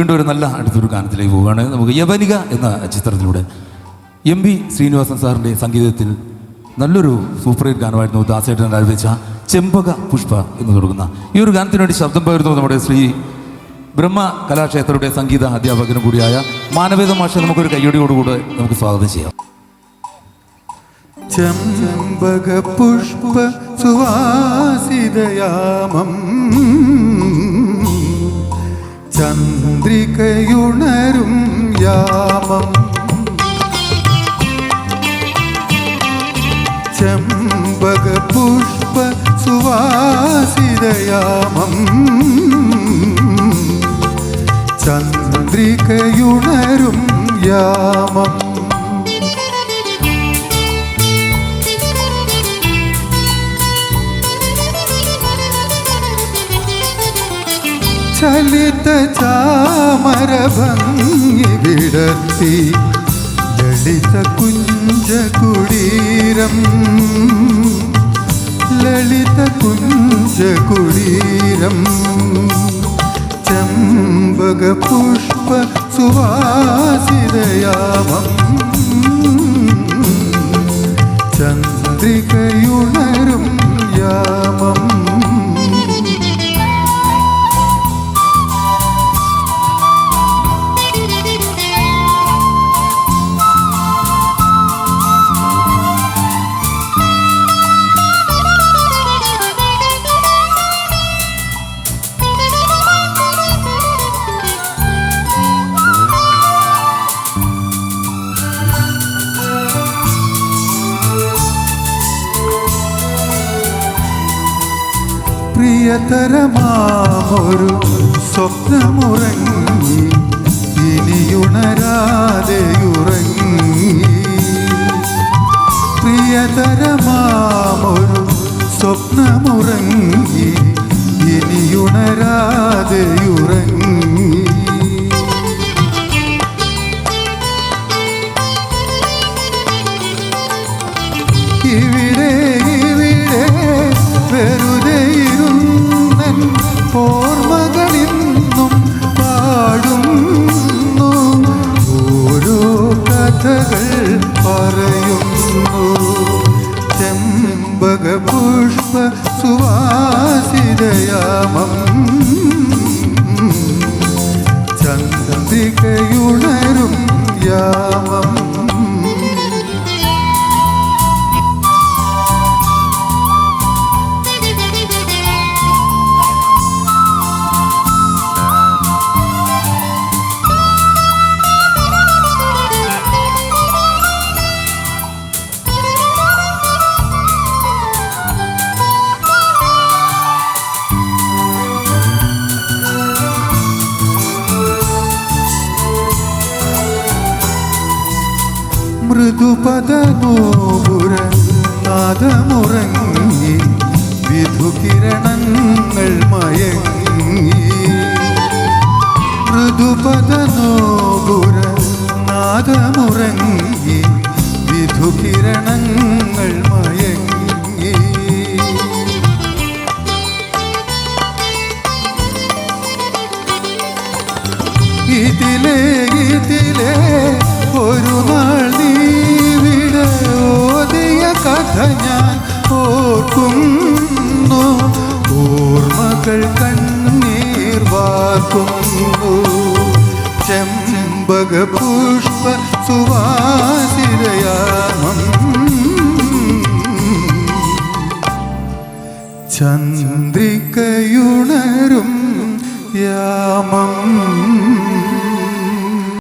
വീണ്ടും ഒരു നല്ല അടുത്തൊരു ഗാനത്തിലേക്ക് പോവുകയാണ്. നമുക്ക് യവനിക എന്ന ചിത്രത്തിലൂടെ MP ശ്രീനിവാസൻ സാറിൻ്റെ സംഗീതത്തിൽ നല്ലൊരു സൂപ്പർ ഹിറ്റ് ഗാനമായിരുന്നു ദാസേട്ടൻ ആരംഭിച്ച ചെമ്പക പുഷ്പ എന്ന് തുടങ്ങുന്ന ഈ ഒരു ഗാനത്തിന് വേണ്ടി ശബ്ദം പകരുന്നു നമ്മുടെ ശ്രീ ബ്രഹ്മ കലാക്ഷേത്രയുടെ സംഗീത അധ്യാപകനും കൂടിയായ മാനവേദ മാഷെ നമുക്കൊരു കയ്യടിയോടുകൂടെ നമുക്ക് സ്വാഗതം ചെയ്യാം. ചെമ്പക പുഷ്പ സുവാസിതയാമം ചന്ദ്രികയുണരും യാമം ചെമ്പക പുഷ്പ സുവാസിതയാമം ചന്ദ്രികയുണരും യാമം ചലിത ചാമരഭംഗി വിടർത്തി ലളിത കുഞ്ചകുടീരം ലളിത കുഞ്ചകുടീരം ചെമ്പക പുഷ്പ സുവാസിതയാമം ചന്ദ്രികയുണരും യാമം പ്രിയതരമാമൊരു സ്വപ്നമുറങ്ങി ഇനിയുണരാതെയുറങ്ങി പ്രിയതരമാമൊരു സ്വപ്നമുറങ്ങി ഇനിയുണരാതെയുറങ്ങി ഇവിടെ ഇവിടെ വെറുതെ ഓർമ്മകളിന്നും പാടുന്നു ഓരോ കഥകൾ പറയുന്നു ചെമ്പക പുഷ്പ സുവാസിതയാമം ചന്ദ്രികയുണരും യാമം മൃദുപദനൂപുര നാദമുറങ്ങി വിധുകിരണങ്ങൾ മയങ്ങി മൃദുപദനൂപുര നാദമുറങ്ങി വിധുകിരണങ്ങൾ മയങ്ങി ഇതിലേ ഇതിലേ ഒരു നാൾ നീവിട ഓതിയ കഥ ഞാൻ ഓർക്കുന്നു ഓർമ്മകൾ കണ്ണീർ വാർക്കുന്നു ചെമ്പക പുഷ്പ സുവാസിതയാമം ചന്ദ്രികയുണരും യാമം